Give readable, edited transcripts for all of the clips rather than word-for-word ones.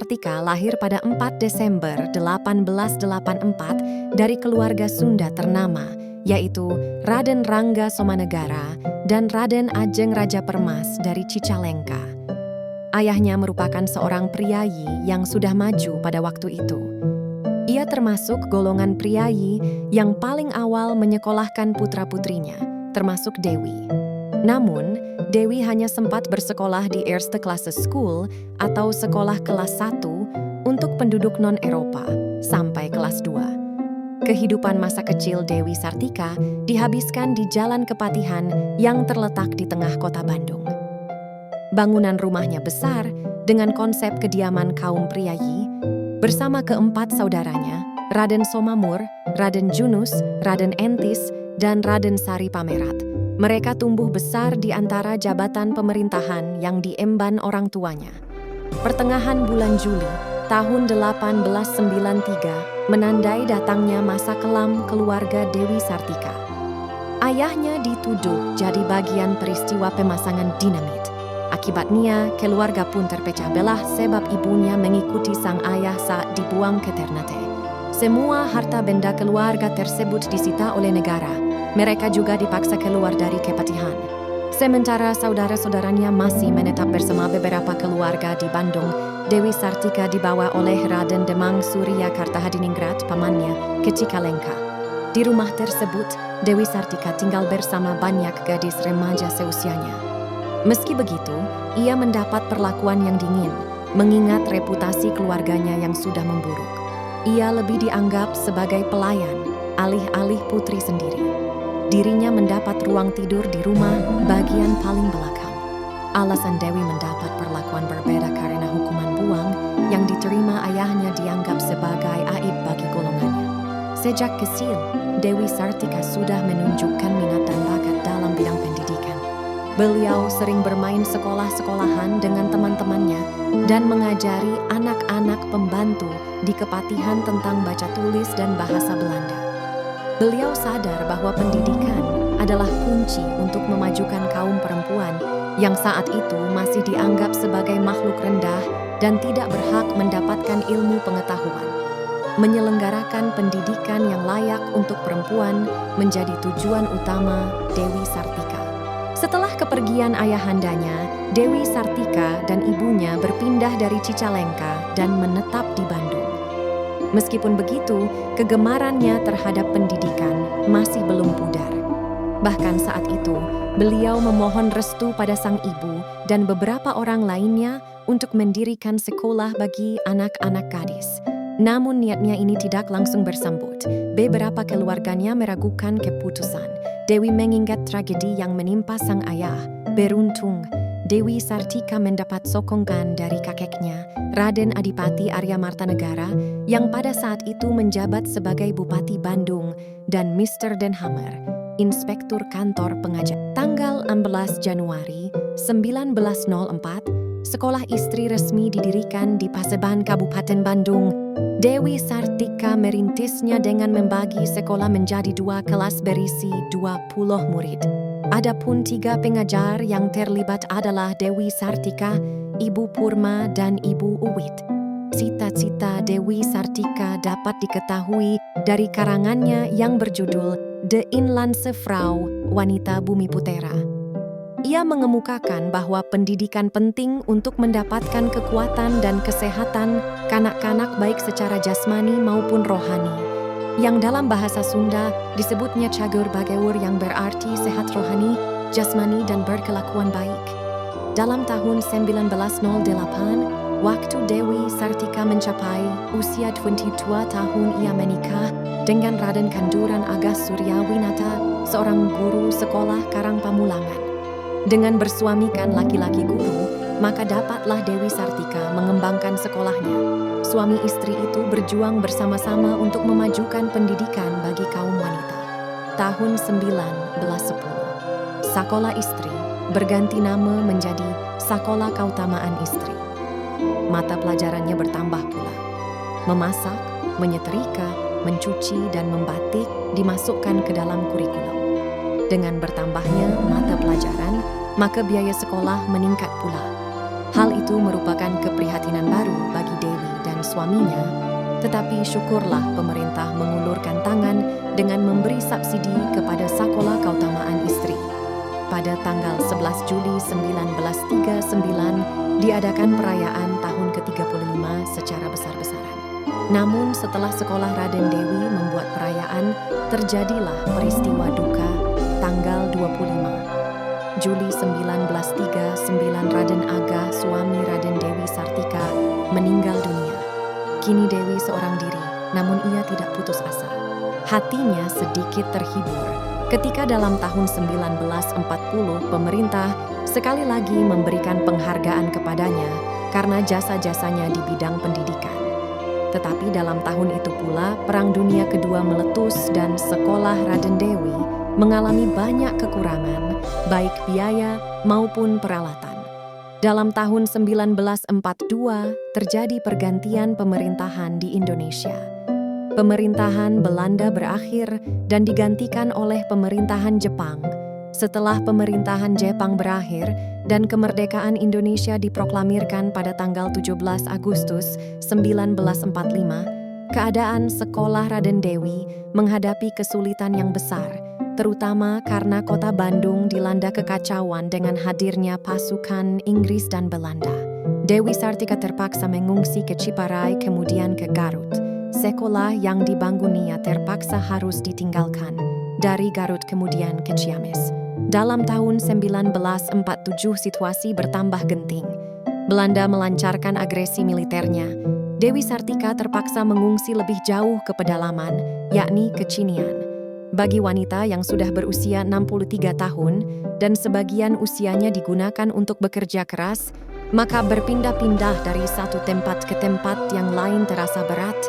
Sartika lahir pada 4 Desember 1884 dari keluarga Sunda ternama, yaitu Raden Rangga Somanegara dan Raden Ajeng Raja Permas dari Cicalengka. Ayahnya merupakan seorang priyayi yang sudah maju pada waktu itu. Ia termasuk golongan priyayi yang paling awal menyekolahkan putra-putrinya, termasuk Dewi. Namun, Dewi hanya sempat bersekolah di Eerste Klasse School atau sekolah kelas 1 untuk penduduk non-Eropa sampai kelas 2. Kehidupan masa kecil Dewi Sartika dihabiskan di Jalan Kepatihan yang terletak di tengah kota Bandung. Bangunan rumahnya besar dengan konsep kediaman kaum priyayi bersama keempat saudaranya, Raden Somamur, Raden Junus, Raden Entis, dan Raden Sari Pamerat. Mereka tumbuh besar di antara jabatan pemerintahan yang diemban orang tuanya. Pertengahan bulan Juli tahun 1893 menandai datangnya masa kelam keluarga Dewi Sartika. Ayahnya dituduh jadi bagian peristiwa pemasangan dinamit. Akibatnya, keluarga pun terpecah belah sebab ibunya mengikuti sang ayah saat dibuang ke Ternate. Semua harta benda keluarga tersebut disita oleh negara. Mereka juga dipaksa keluar dari Kepatihan. Sementara saudara-saudaranya masih menetap bersama beberapa keluarga di Bandung, Dewi Sartika dibawa oleh Raden Demang Surya Kartahadiningrat pamannya ke Cicalengka. Di rumah tersebut, Dewi Sartika tinggal bersama banyak gadis remaja seusianya. Meski begitu, ia mendapat perlakuan yang dingin, mengingat reputasi keluarganya yang sudah memburuk. Ia lebih dianggap sebagai pelayan, alih-alih putri sendiri. Dirinya mendapat ruang tidur di rumah bagian paling belakang. Alasan Dewi mendapat perlakuan berbeda karena hukuman buang yang diterima ayahnya dianggap sebagai aib bagi golongannya. Sejak kecil, Dewi Sartika sudah menunjukkan minat dan bakat dalam bidang pendidikan. Beliau sering bermain sekolah-sekolahan dengan teman-temannya dan mengajari anak-anak pembantu di Kepatihan tentang baca tulis dan bahasa Belanda. Beliau sadar bahwa pendidikan adalah kunci untuk memajukan kaum perempuan yang saat itu masih dianggap sebagai makhluk rendah dan tidak berhak mendapatkan ilmu pengetahuan. Menyelenggarakan pendidikan yang layak untuk perempuan menjadi tujuan utama Dewi Sartika. Setelah kepergian ayahandanya, Dewi Sartika dan ibunya berpindah dari Cicalengka dan menetap di Bandung. Meskipun begitu, kegemarannya terhadap pendidikan masih belum pudar. Bahkan saat itu, beliau memohon restu pada sang ibu dan beberapa orang lainnya untuk mendirikan sekolah bagi anak-anak gadis. Namun niatnya ini tidak langsung bersambut. Beberapa keluarganya meragukan keputusan. Dewi mengingat tragedi yang menimpa sang ayah. Beruntung, Dewi Sartika mendapat sokongan dari kakeknya, Raden Adipati Arya Martanegara, yang pada saat itu menjabat sebagai Bupati Bandung, dan Mr. Denhammer, Inspektur Kantor Pengajak. Tanggal 16 Januari 1904, sekolah istri resmi didirikan di Paseban, Kabupaten Bandung. Dewi Sartika merintisnya dengan membagi sekolah menjadi 2 kelas berisi 20 murid. Adapun 3 pengajar yang terlibat adalah Dewi Sartika, Ibu Purma, dan Ibu Uwit. Cita-cita Dewi Sartika dapat diketahui dari karangannya yang berjudul De Inlandse Vrouw, Wanita Bumi Putera. Ia mengemukakan bahwa pendidikan penting untuk mendapatkan kekuatan dan kesehatan kanak-kanak baik secara jasmani maupun rohani, yang dalam bahasa Sunda disebutnya cagur bageur yang berarti sehat rohani, jasmani dan berkelakuan baik. Dalam tahun 1908, waktu Dewi Sartika mencapai usia 22 tahun ia menikah dengan Raden Kanduran Agas Suryawinata, seorang guru sekolah Karang Pamulangan. Dengan bersuamikan laki-laki guru, maka dapatlah Dewi Sartika mengembangkan sekolahnya. Suami istri itu berjuang bersama-sama untuk memajukan pendidikan bagi kaum wanita. Tahun 1910, Sakola Istri berganti nama menjadi Sakola Kautamaan Istri. Mata pelajarannya bertambah pula. Memasak, menyetrika, mencuci, dan membatik dimasukkan ke dalam kurikulum. Dengan bertambahnya mata pelajaran, maka biaya sekolah meningkat pula. Hal itu merupakan keprihatinan baru bagi Dewi. dengan suaminya, tetapi syukurlah pemerintah mengulurkan tangan dengan memberi subsidi kepada Sekolah Keutamaan Istri. Pada tanggal 11 Juli 1939 diadakan perayaan tahun ke-35 secara besar-besaran. Namun setelah sekolah Raden Dewi membuat perayaan, terjadilah peristiwa duka tanggal 25 Juli 1939 Raden Aga, suami Raden Dewi Sartika, meninggal dunia. Kini Dewi seorang diri, namun ia tidak putus asa. Hatinya sedikit terhibur ketika dalam tahun 1940 pemerintah sekali lagi memberikan penghargaan kepadanya karena jasa-jasanya di bidang pendidikan. Tetapi dalam tahun itu pula Perang Dunia Kedua meletus dan sekolah Raden Dewi mengalami banyak kekurangan, baik biaya maupun peralatan. Dalam tahun 1942 terjadi pergantian pemerintahan di Indonesia. Pemerintahan Belanda berakhir dan digantikan oleh pemerintahan Jepang. Setelah pemerintahan Jepang berakhir dan kemerdekaan Indonesia diproklamirkan pada tanggal 17 Agustus 1945, keadaan sekolah Raden Dewi menghadapi kesulitan yang besar, terutama karena kota Bandung dilanda kekacauan dengan hadirnya pasukan Inggris dan Belanda. Dewi Sartika terpaksa mengungsi ke Ciparai kemudian ke Garut. Sekolah yang dibangunnya terpaksa harus ditinggalkan. Dari Garut kemudian ke Ciamis. Dalam tahun 1947 situasi bertambah genting. Belanda melancarkan agresi militernya. Dewi Sartika terpaksa mengungsi lebih jauh ke pedalaman, yakni ke Cinian. Bagi wanita yang sudah berusia 63 tahun dan sebagian usianya digunakan untuk bekerja keras, maka berpindah-pindah dari satu tempat ke tempat yang lain terasa berat.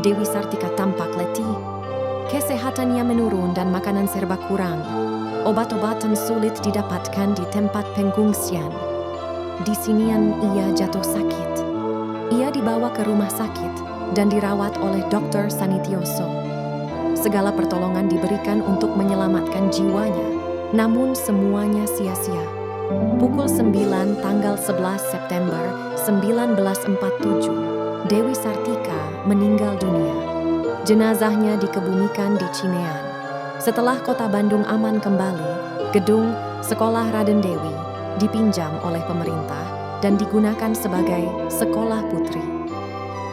Dewi Sartika tampak letih. Kesehatannya menurun dan makanan serba kurang. Obat-obatan sulit didapatkan di tempat pengungsian. Di sinian ia jatuh sakit. Ia dibawa ke rumah sakit dan dirawat oleh Dr. Sanitioso. Segala pertolongan diberikan untuk menyelamatkan jiwanya, namun semuanya sia-sia. Pukul 9 tanggal 11 September 1947, Dewi Sartika meninggal dunia. Jenazahnya dikebumikan di Cinean. Setelah kota Bandung aman kembali, gedung Sekolah Raden Dewi dipinjam oleh pemerintah dan digunakan sebagai sekolah putri.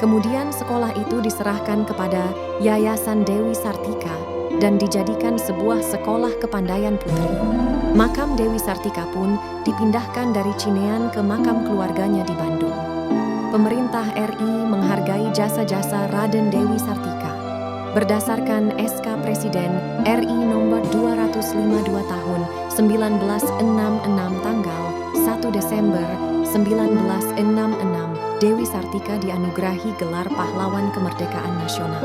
Kemudian sekolah itu diserahkan kepada Yayasan Dewi Sartika dan dijadikan sebuah sekolah kepandaian putri. Makam Dewi Sartika pun dipindahkan dari Cinean ke makam keluarganya di Bandung. Pemerintah RI menghargai jasa-jasa Raden Dewi Sartika. Berdasarkan SK Presiden RI nomor 252 tahun 1966 tanggal 1 Desember 1966, Dewi Sartika dianugerahi gelar pahlawan kemerdekaan nasional.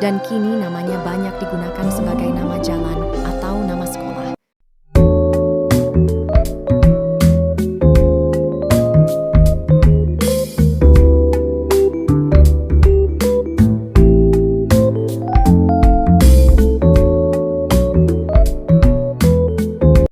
Dan kini namanya banyak digunakan sebagai nama jalan atau nama sekolah.